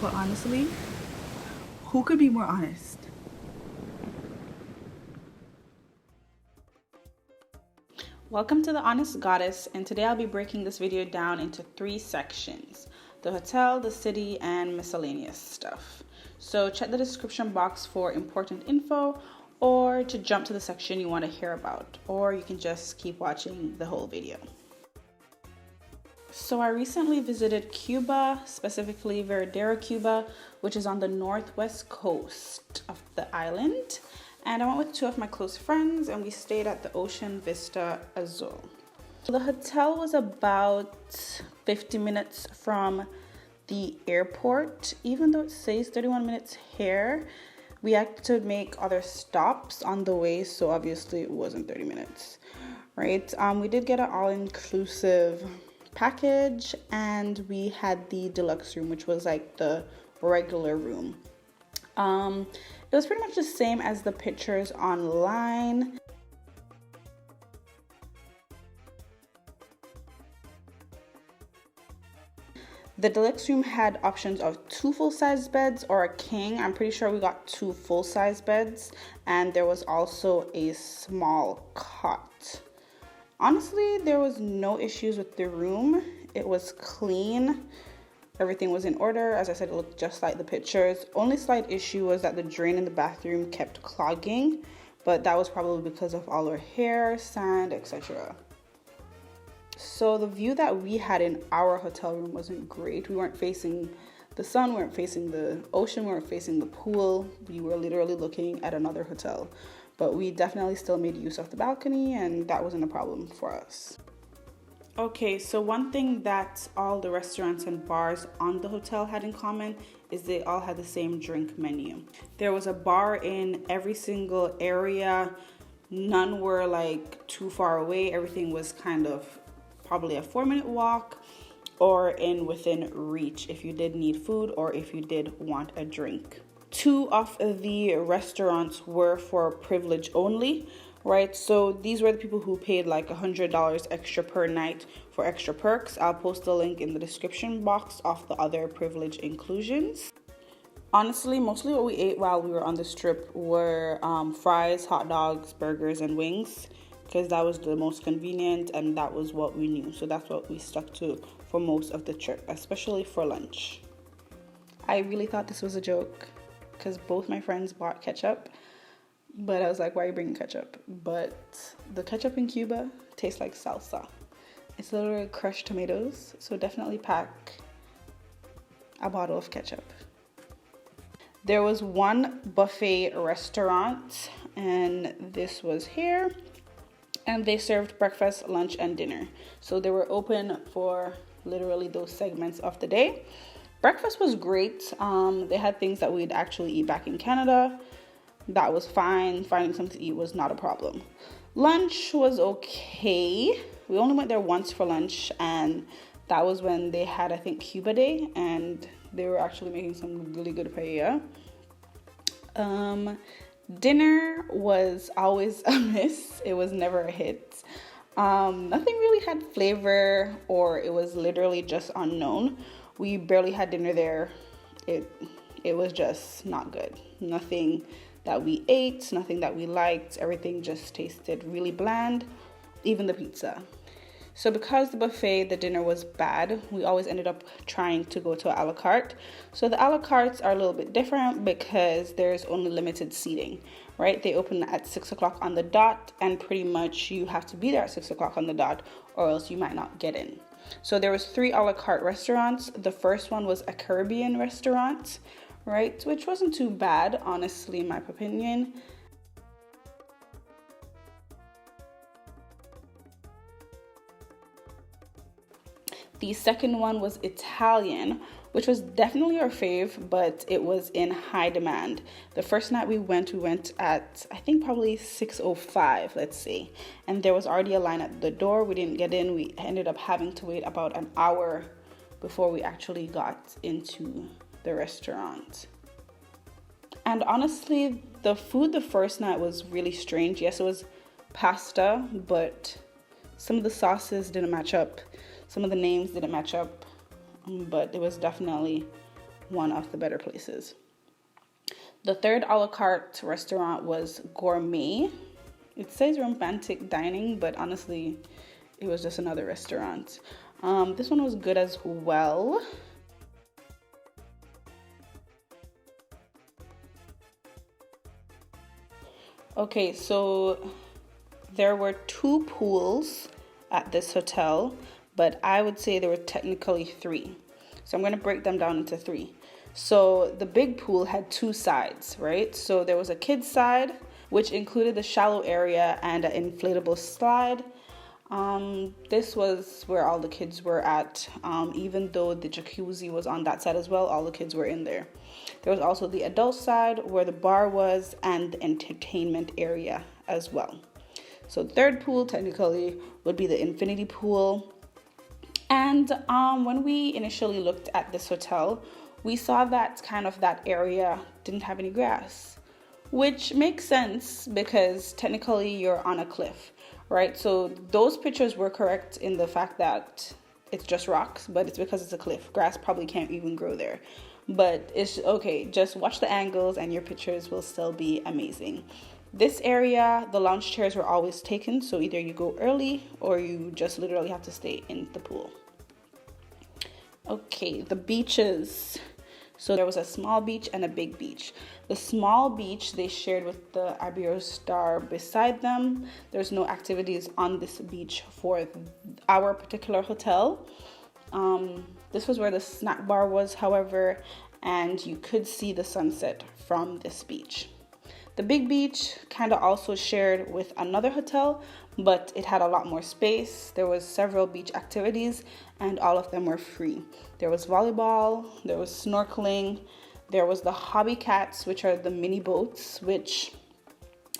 But honestly, who could be more honest? Welcome to The Honest Goddess, and today I'll be breaking this video down into 3 sections: the hotel, the city, and miscellaneous stuff. So check the description box for important info, or to jump to the section you want to hear about, or you can just keep watching the whole video. So I recently visited Cuba, specifically Varadero, Cuba, which is on the northwest coast of the island. And I went with 2 of my close friends, and we stayed at the ocean Vista Azul. The hotel was about 50 minutes from the airport. Even though it says 31 minutes here, we had to make other stops on the way, so obviously it wasn't 30 minutes, right? We did get an all-inclusive package, and we had the deluxe room, which was like the regular room. It was pretty much the same as the pictures online. The deluxe room had options of 2 full-size beds or a king. I'm pretty sure we got 2 full-size beds, and there was also a small cot. Honestly, there was no issues with the room. It was clean. Everything was in order. As I said, it looked just like the pictures. Only slight issue was that the drain in the bathroom kept clogging, but that was probably because of all our hair, sand, etc. So the view that we had in our hotel room wasn't great. We weren't facing the sun, we weren't facing the ocean, we weren't facing the pool. We were literally looking at another hotel. But we definitely still made use of the balcony, and that wasn't a problem for us. Okay, so one thing that all the restaurants and bars on the hotel had in common is they all had the same drink menu. There was a bar in every single area. None were like too far away. Everything was kind of probably a 4-minute walk or within reach if you did need food or if you did want a drink. 2 of the restaurants were for privilege only, right? So these were the people who paid like $100 extra per night for extra perks. I'll post the link in the description box of the other privilege inclusions. Honestly, mostly what we ate while we were on this trip were fries, hot dogs, burgers, and wings, because that was the most convenient and that was what we knew. So that's what we stuck to for most of the trip, especially for lunch. I really thought this was a joke because both my friends bought ketchup. But I was like, why are you bringing ketchup? But the ketchup in Cuba tastes like salsa. It's literally crushed tomatoes. So definitely pack a bottle of ketchup. There was one buffet restaurant, and this was here. And they served breakfast, lunch, and dinner. So they were open for literally those segments of the day. Breakfast was great. They had things that we'd actually eat back in Canada. That was fine. Finding something to eat was not a problem. Lunch was okay. We only went there once for lunch, and that was when they had, I think, Cuba Day, and they were actually making some really good paella. Dinner was always a miss. It was never a hit. Nothing really had flavor, or it was literally just unknown. We barely had dinner there. It was just not good. Nothing that we ate, nothing that we liked. Everything just tasted really bland, even the pizza. So because the buffet, the dinner was bad, we always ended up trying to go to a la carte. So the a la cartes are a little bit different because there's only limited seating, right? They open at 6 o'clock on the dot, and pretty much you have to be there at 6 o'clock on the dot or else you might not get in. So there was 3 a la carte restaurants. The first one was a Caribbean restaurant, right? Which wasn't too bad, honestly, in my opinion. The second one was Italian, which was definitely our fave, but it was in high demand. The first night we went at, I think, probably 6:05, let's see. And there was already a line at the door. We didn't get in. We ended up having to wait about an hour before we actually got into the restaurant. And honestly, the food the first night was really strange. Yes, it was pasta, but some of the sauces didn't match up. Some of the names didn't match up, but it was definitely one of the better places. The third a la carte restaurant was Gourmet. It says romantic dining, but honestly, it was just another restaurant. This one was good as well. Okay, so there were 2 pools at this hotel, but I would say there were technically 3. So I'm going to break them down into 3. So the big pool had 2 sides, right? So there was a kids side, which included the shallow area and an inflatable slide. This was where all the kids were at. Even though the jacuzzi was on that side as well, all the kids were in there. There was also the adult side where the bar was and the entertainment area as well. So third pool technically would be the infinity pool. And when we initially looked at this hotel, we saw that kind of that area didn't have any grass, which makes sense because technically you're on a cliff, right? So those pictures were correct in the fact that it's just rocks, but it's because it's a cliff. Grass probably can't even grow there. But it's okay, just watch the angles and your pictures will still be amazing. This area, the lounge chairs were always taken, so either you go early or you just literally have to stay in the pool. Okay, the beaches. So there was a small beach and a big beach. The small beach they shared with the Iberostar beside them. There's no activities on this beach for our particular hotel. This was where the snack bar was, however, and you could see the sunset from this beach. The big beach kind of also shared with another hotel, but it had a lot more space. There was several beach activities and all of them were free. There was volleyball, there was snorkeling, there was the hobby cats, which are the mini boats, which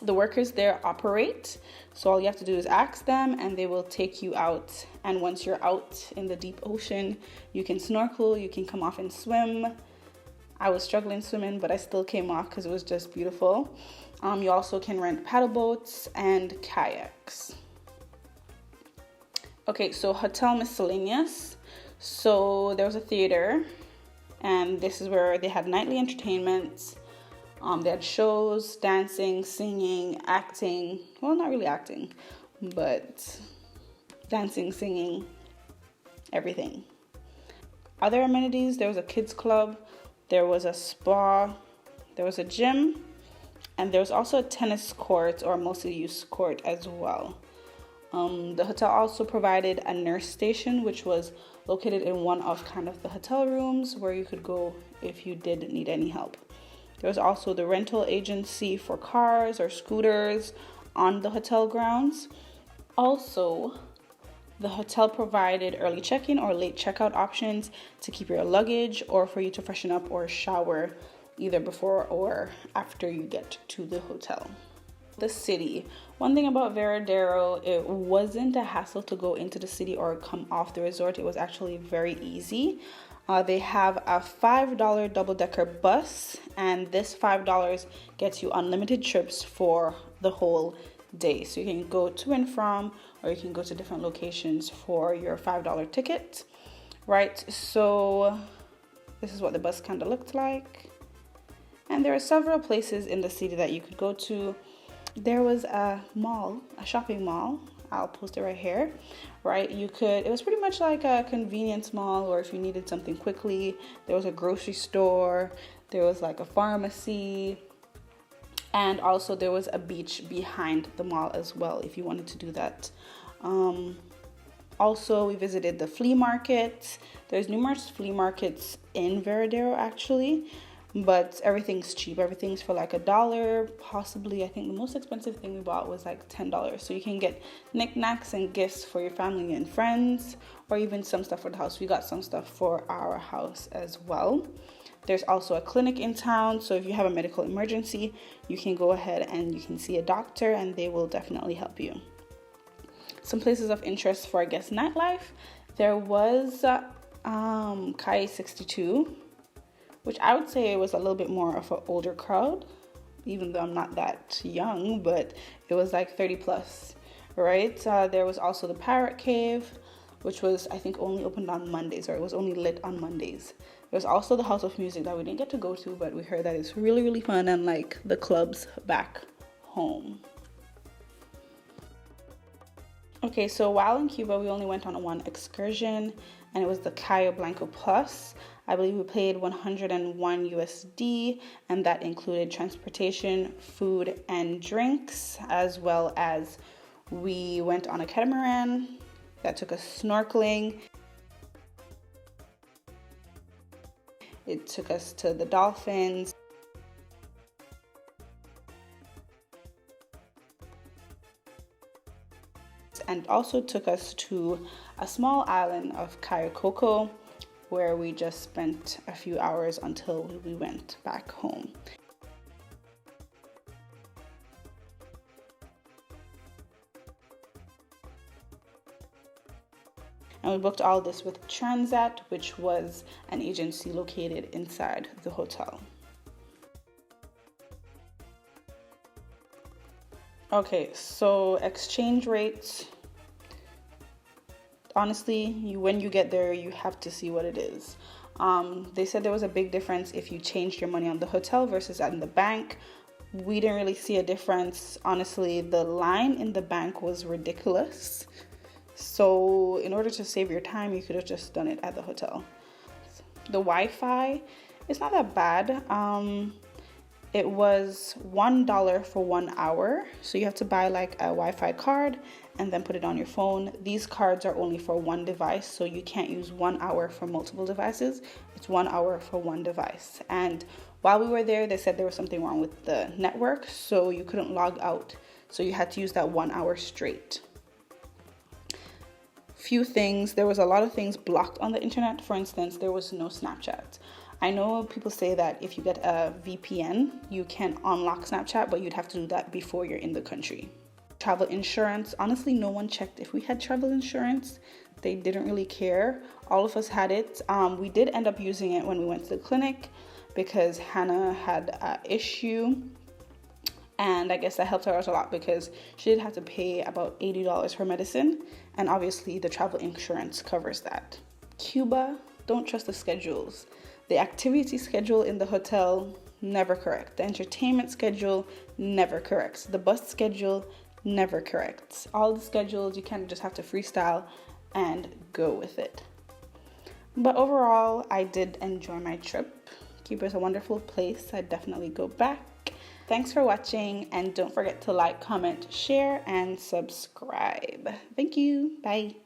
the workers there operate. So all you have to do is ask them and they will take you out. And once you're out in the deep ocean, you can snorkel, you can come off and swim. I was struggling swimming, but I still came off because it was just beautiful. You also can rent paddle boats and kayaks. Okay, so hotel miscellaneous. So there was a theater, and this is where they had nightly entertainment. They had shows, dancing, singing, acting. Well, not really acting, but dancing, singing, everything. Other amenities, there was a kids club, there was a spa, there was a gym, and there was also a tennis court or multi-use court as well. The hotel also provided a nurse station, which was located in one of kind of the hotel rooms where you could go if you did need any help. There was also the rental agency for cars or scooters on the hotel grounds. Also, the hotel provided early check-in or late checkout options to keep your luggage or for you to freshen up or shower either before or after you get to the hotel. The city. One thing about Varadero, it wasn't a hassle to go into the city or come off the resort. It was actually very easy. They have a $5 double-decker bus, and this $5 gets you unlimited trips for the whole day. So you can go to and from, or you can go to different locations for your $5 ticket, right? So this is what the bus kind of looked like. And there are several places in the city that you could go to. There was a mall, a shopping mall. I'll post it right here, right? It was pretty much like a convenience mall, or if you needed something quickly, there was a grocery store, there was like a pharmacy, and also there was a beach behind the mall as well if you wanted to do that. Also, we visited the flea market. There's numerous flea markets in Varadero actually, but everything's cheap. Everything's for like $1, possibly. I think the most expensive thing we bought was like $10. So you can get knickknacks and gifts for your family and friends, or even some stuff for the house. We got some stuff for our house as well. There's also a clinic in town, so if you have a medical emergency, you can go ahead and you can see a doctor and they will definitely help you. Some places of interest for, I guess, nightlife. There was Calle 62, which I would say was a little bit more of an older crowd, even though I'm not that young, but it was like 30 plus, right? There was also the Parrot Cave. which was, I think, only opened on Mondays, or it was only lit on Mondays. There's also the House of Music that we didn't get to go to, but we heard that it's really, really fun and like the clubs back home. Okay, so while in Cuba, we only went on one excursion, and it was the Cayo Blanco Plus. I believe we paid 101 USD, and that included transportation, food, and drinks, as well as we went on a catamaran that took us snorkeling. It took us to the dolphins. And also took us to a small island of Cayo Coco, where we just spent a few hours until we went back home. And we booked all this with Transat, which was an agency located inside the hotel. Okay, so exchange rates. Honestly, when you get there, you have to see what it is. They said there was a big difference if you changed your money on the hotel versus at the bank. We didn't really see a difference. Honestly, the line in the bank was ridiculous. So in order to save your time, you could have just done it at the hotel. The Wi-Fi, it's not that bad. It was $1 for 1 hour. So you have to buy like a Wi-Fi card and then put it on your phone. These cards are only for one device, so you can't use 1 hour for multiple devices. It's 1 hour for one device. And while we were there, they said there was something wrong with the network, so you couldn't log out. So you had to use that 1 hour straight. Few things, there was a lot of things blocked on the internet. For instance, there was no Snapchat. I know people say that if you get a VPN, you can unlock Snapchat, but you'd have to do that before you're in the country. Travel insurance, honestly, no one checked if we had travel insurance. They didn't really care. All of us had it. We did end up using it when we went to the clinic because Hannah had an issue. And I guess that helped her out a lot because she did have to pay about $80 for medicine. And obviously the travel insurance covers that. Cuba, don't trust the schedules. The activity schedule in the hotel, never correct. The entertainment schedule, never correct. The bus schedule, never correct. All the schedules, you kind of just have to freestyle and go with it. But overall, I did enjoy my trip. Cuba is a wonderful place. I'd definitely go back. Thanks for watching, and don't forget to like, comment, share, and subscribe. Thank you. Bye.